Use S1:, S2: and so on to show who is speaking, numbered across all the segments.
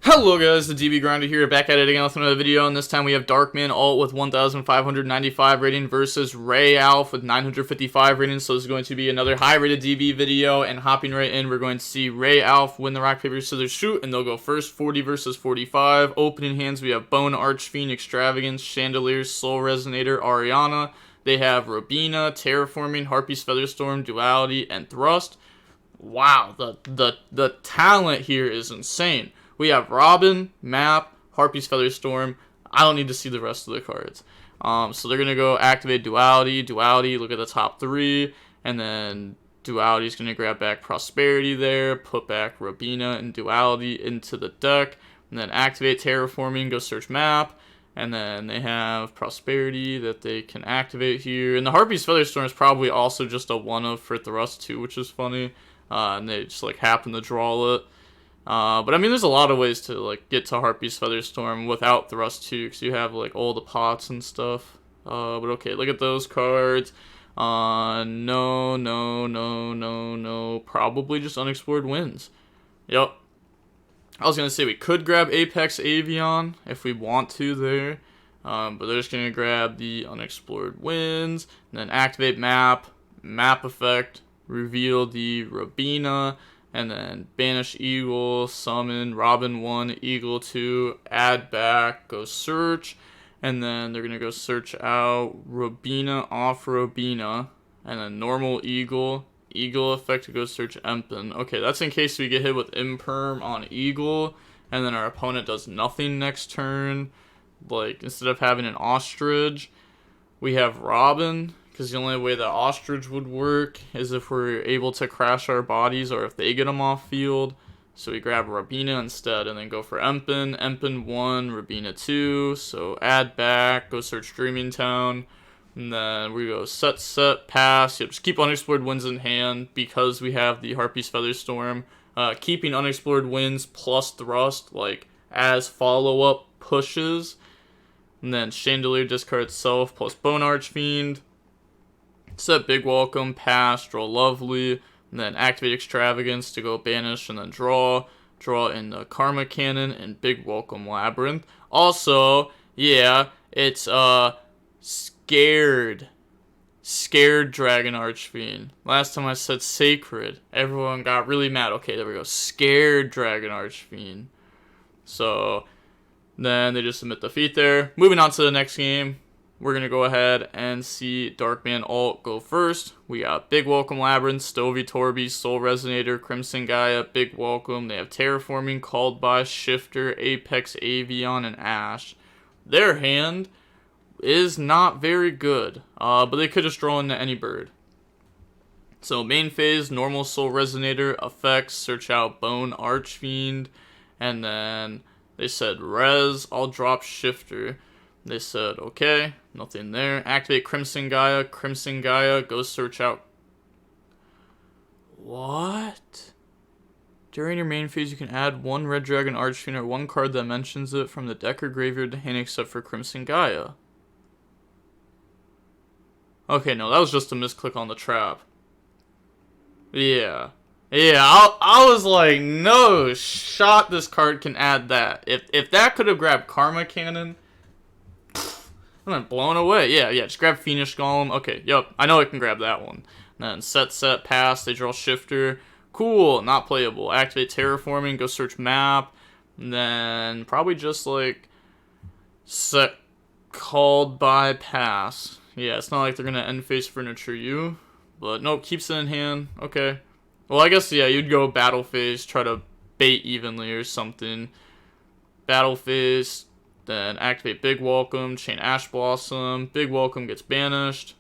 S1: Hello guys, the DB Grinder here, back at it again with another video, and this time we have Darkman Alt with 1,595 rating versus Ray Alf with 955 rating, so this is going to be another high rated DB video, and hopping right in, we're going to see Ray Alf win the rock, paper, scissors, shoot, and they'll go first, 40 versus 45. Opening hands, we have Bone Archfiend, Extravagance, Chandelier, Soul Resonator, Ariana. They have Robina, Terraforming, Harpy's Featherstorm, Duality, and Thrust. Wow, the talent here is insane. We have Robin, Map, Harpy's Featherstorm. I don't need to see the rest of the cards. So they're going to go activate Duality. Duality, look at the top three. And then Duality is going to grab back Prosperity there. Put back Robina and Duality into the deck. And then activate Terraforming, go search Map. And then they have Prosperity that they can activate here. And the Harpy's Featherstorm is probably also just a one-of for Thrust too, which is funny. And they just like happen to draw it. But I mean, there's a lot of ways to like get to Harpy's Featherstorm without Thrust too, because you have like all the pots and stuff. But okay, look at those cards. No. Probably just Unexplored Winds. Yep. I was gonna say we could grab Apex Avion if we want to there. But they're just gonna grab the Unexplored Winds, and then activate Map Effect, reveal the Robina. And then banish Eagle, summon Robin 1, Eagle 2, add back, go search. And then they're going to go search out Robina off Robina. And then normal Eagle, Eagle effect to go search Empen. Okay, that's in case we get hit with Imperm on Eagle. And then our opponent does nothing next turn. Like, instead of having an Ostrich, we have Robin. Because the only way that Ostrich would work is if we're able to crash our bodies or if they get them off field. So we grab Robina instead and then go for Empen. Empen 1, Robina 2. So add back, go search Dreaming Town. And then we go set, pass. Yep, just keep Unexplored Winds in hand because we have the Harpy's Featherstorm. Keeping Unexplored Winds plus Thrust like as follow-up pushes. And then Chandelier discard itself plus Bone Archfiend. Set Big Welcome, pass, draw Lovely, and then activate Extravagance to go banish, and then draw in the Karma Cannon, and Big Welcome Labrynth. Also, yeah, it's Scared Dragon Archfiend. Last time I said Sacred, everyone got really mad. Okay, there we go. Scared Dragon Archfiend. So, then they just submit defeat there. Moving on to the next game. We're going to go ahead and see Darkman Alt go first. We got Big Welcome Labrynth, Stovey Torby, Soul Resonator, Crimson Gaia, Big Welcome. They have Terraforming, Called by, Shifter, Apex Avion, and Ash. Their hand is not very good, but they could just draw into any bird. So main phase, normal Soul Resonator, effects, search out Bone Archfiend, and then they said Res, I'll drop Shifter. They said, okay, nothing there. Activate Crimson Gaia, go search out. What? During your main phase, you can add one Red Dragon Archfiend or one card that mentions it from the deck or graveyard to hand except for Crimson Gaia. Okay, no, that was just a misclick on the trap. Yeah, I was like, no shot this card can add that. If that could have grabbed Karma Cannon, and then blown away. Yeah, just grab Fiendish Golem. Okay, yep, I know I can grab that one. And then set, pass, they draw Shifter. Cool, not playable. Activate Terraforming, go search Map. And then probably just like set Called by, pass. Yeah, it's not like they're going to end phase Furniture U. But nope, keeps it in hand. Okay. Well, I guess, yeah, you'd go battle phase, try to bait evenly or something. Battle phase. Then activate Big Welcome, chain Ash Blossom. Big Welcome gets banished.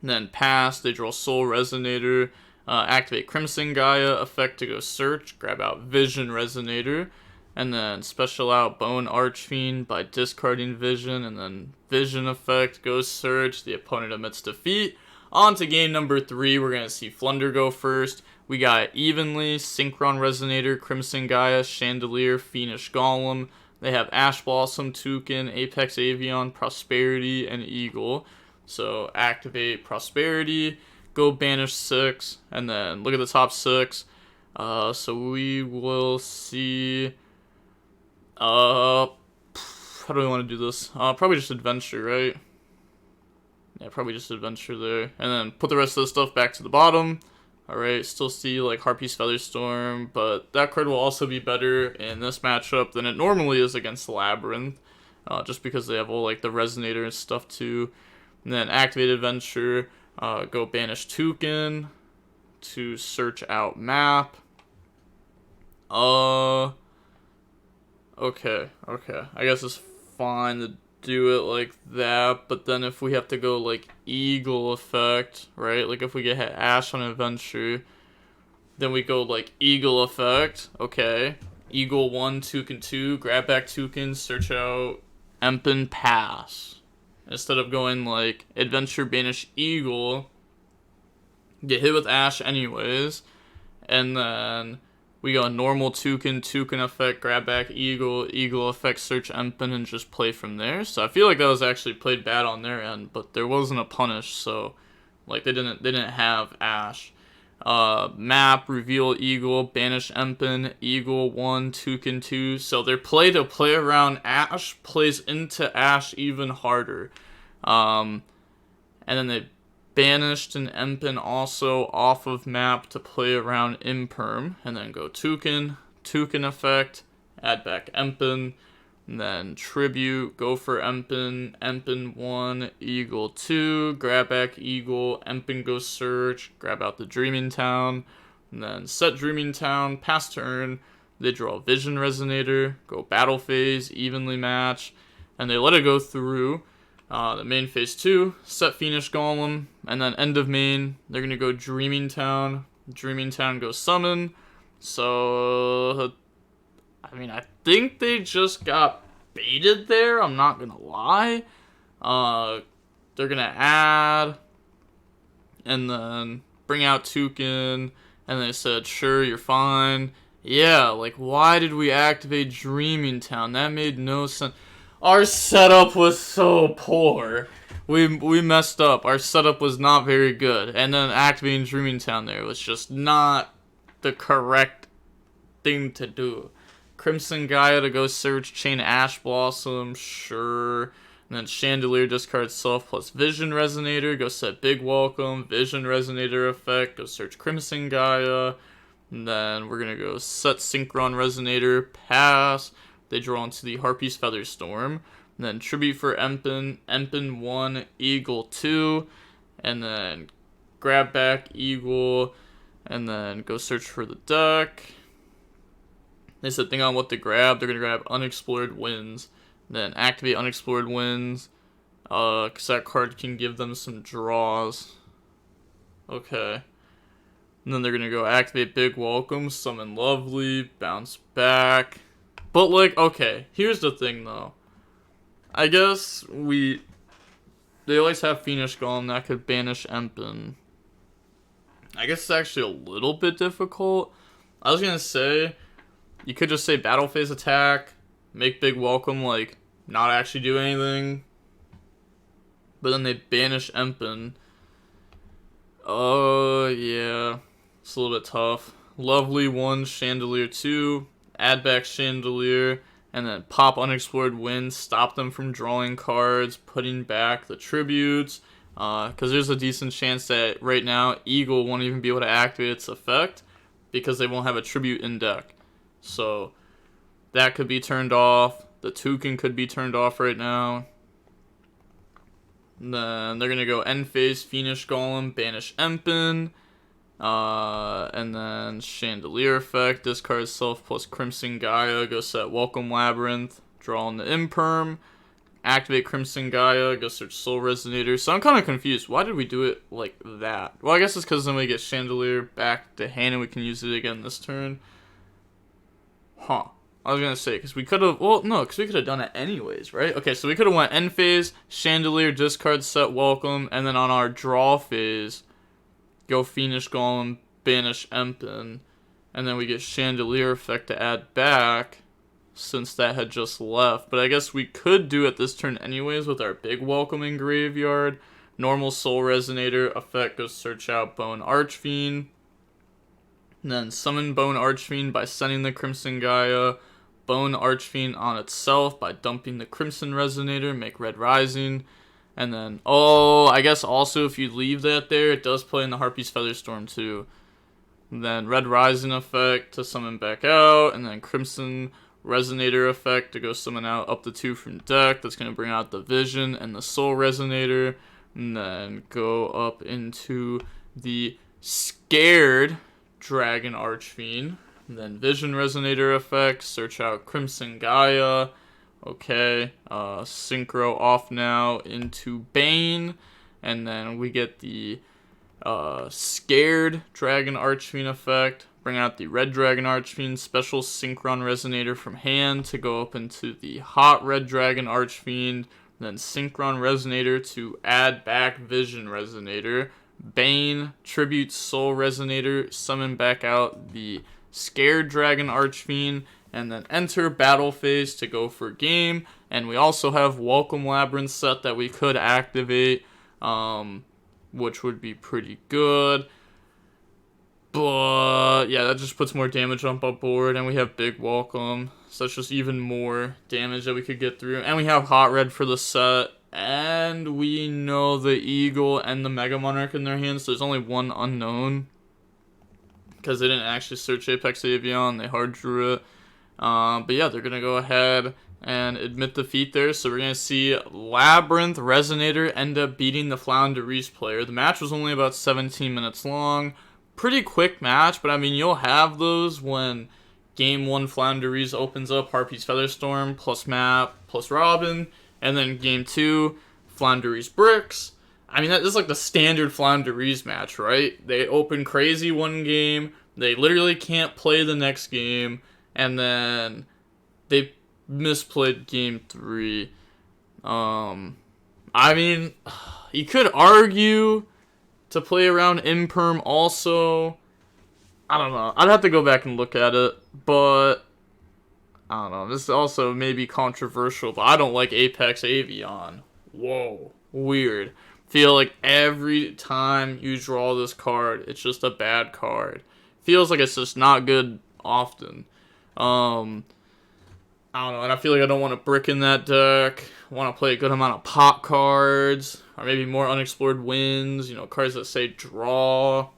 S1: Then pass, they draw Soul Resonator. Activate Crimson Gaia, effect to go search. Grab out Vision Resonator. And then special out Bone Archfiend by discarding Vision. And then Vision effect, go search. The opponent admits defeat. On to game number 3, we're going to see Flunder go first. We got evenly, Synchron Resonator, Crimson Gaia, Chandelier, Fiendish Golem. They have Ash Blossom, Toucan, Apex Avion, Prosperity, and Eagle. So activate Prosperity, go banish 6, and then look at the top 6. So we will see How do we want to do this? Probably just adventure, right? Yeah, probably just adventure there. And then put the rest of the stuff back to the bottom. Alright, still see like Harpy's Featherstorm, but that card will also be better in this matchup than it normally is against Labrynth. Just because they have all like the Resonator and stuff too. And then activate adventure, go banish Toucan to search out map. Okay. I guess it's fine to do it like that, but then if we have to go like Eagle effect, right? Like if we get Ash on adventure, then we go like Eagle effect. Okay. Eagle 1, Toucan 2, grab back Toucan, search out Empen, pass. Instead of going like adventure, banish Eagle, get hit with Ash anyways, and then we go normal Toucan, Toucan effect, grab back Eagle, Eagle effect, search Empen, and just play from there. So I feel like that was actually played bad on their end, but there wasn't a punish, so like they didn't have Ash. Map, reveal Eagle, banish Empen, Eagle 1, Toucan 2. So their play to play around Ash plays into Ash even harder. And then they banished an Empen also off of map to play around Imperm, and then go Toucan, Toucan effect, add back Empen, and then tribute, go for Empen, Empen 1, Eagle 2, grab back Eagle, Empen go search, grab out the Dreaming Town, and then set Dreaming Town, pass turn, they draw Vision Resonator, go battle phase, evenly match, and they let it go through. The main phase 2, set Phoenix Golem, and then end of main, they're going to go Dreaming Town goes summon, so, I mean, I think they just got baited there, I'm not going to lie. They're going to add, and then bring out Toucan, and they said, sure, you're fine. Yeah, like, why did we activate Dreaming Town? That made no sense. Our setup was so poor. We messed up. Our setup was not very good. And then activating Dreaming Town there was just not the correct thing to do. Crimson Gaia to go search Chain Ash Blossom, sure. And then Chandelier discard self plus Vision Resonator, go set Big Welcome, Vision Resonator effect, go search Crimson Gaia. And then we're going to go set Synchron Resonator, pass. They draw into the Harpy's Featherstorm. And then tribute for Empen, Empen 1, Eagle 2. And then grab back Eagle. And then go search for the deck. They said think on what to grab. They're going to grab Unexplored Winds. Then activate Unexplored Winds. Because that card can give them some draws. Okay. And then they're going to go activate Big Welcome, summon Lovely, bounce back. But, like, okay, here's the thing, though. I guess they always have Phoenix Golem that could banish Empen. I guess it's actually a little bit difficult. I was gonna say, you could just say battle phase attack, make Big Welcome, like, not actually do anything. But then they banish Empen. Oh, yeah. It's a little bit tough. Lovely 1, Chandelier 2. Add back Chandelier, and then pop Unexplored Winds, stop them from drawing cards, putting back the tributes, because there's a decent chance that right now Eagle won't even be able to activate its effect, because they won't have a tribute in deck. So, that could be turned off, the Toucan could be turned off right now. And then they're going to go end phase, Phoenix Golem, banish Empen. And then Chandelier effect, discard self plus Crimson Gaia, go set Welcome Labrynth, draw on the Imperm, activate Crimson Gaia, go search Soul Resonator. So I'm kind of confused. Why did we do it like that? Well, I guess it's because then we get Chandelier back to hand and we can use it again this turn. Huh. I was going to say, because we could have, well, no, because we could have done it anyways, right? Okay, so we could have went end phase, Chandelier, discard, set Welcome, and then on our draw phase, go Phoenix Golem, banish Empen, and then we get Chandelier effect to add back, since that had just left. But I guess we could do it this turn anyways with our Big Welcome in graveyard. Normal Soul Resonator effect goes search out Bone Archfiend. And then summon Bone Archfiend by sending the Crimson Gaia. Bone Archfiend on itself by dumping the Crimson Resonator, make Red Rising. And then, I guess also if you leave that there, it does play in the Harpy's Featherstorm too. And then Red Rising effect to summon back out, and then Crimson Resonator effect to go summon out up to 2 from deck. That's going to bring out the Vision and the Soul Resonator. And then go up into the Scared Dragon Archfiend. And then Vision Resonator effect, search out Crimson Gaia. Okay, Synchro off now into Bane. And then we get the Scared Dragon Archfiend effect. Bring out the Red Dragon Archfiend, special Synchron Resonator from hand to go up into the Hot Red Dragon Archfiend. Then Synchron Resonator to add back Vision Resonator. Bane, Tribute Soul Resonator, summon back out the Scared Dragon Archfiend, and then enter battle phase to go for game. And we also have Welcome Labrynth set that we could activate, which would be pretty good. But yeah, that just puts more damage on board, and we have Big Welcome, so that's just even more damage that we could get through. And we have Hot Red for the set, and we know the Eagle and the Mega Monarch in their hands, so there's only one unknown, because they didn't actually search Apex Avion, they hard drew it. But yeah, they're going to go ahead and admit defeat there, so we're going to see Labrynth Resonator end up beating the Floowandereeze player. The match was only about 17 minutes long. Pretty quick match, but I mean, you'll have those when Game 1 Floowandereeze opens up Harpy's Featherstorm plus map plus Robin, and then Game 2 Floowandereeze Bricks. I mean, this is like the standard Floowandereeze match, right? They open crazy one game, they literally can't play the next game, and then they misplayed Game 3. I mean, you could argue to play around Imperm also. I don't know. I'd have to go back and look at it, but I don't know. This also may be controversial, but I don't like Apex Avion. Whoa. Weird. Feel like every time you draw this card, it's just a bad card. Feels like it's just not good often. I don't know, and I feel like I don't want to brick in that deck. I want to play a good amount of pop cards, or maybe more unexplored wins, cards that say draw.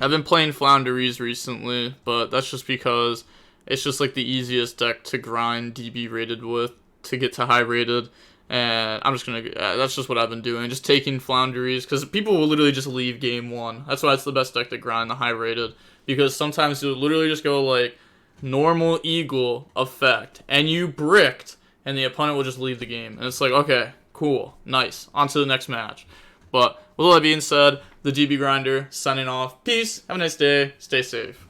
S1: I've been playing Floowandereeze recently, but that's just because it's just like the easiest deck to grind DB rated with to get to high rated. And I'm just going to, that's just what I've been doing, just taking Floowandereeze, because people will literally just leave Game 1. That's why it's the best deck to grind, the high rated, because sometimes you'll literally just go like, normal Eagle effect, and you bricked, and the opponent will just leave the game. And it's like, okay, cool, nice, on to the next match. But with all that being said, the DB Grinder signing off. Peace, have a nice day, stay safe.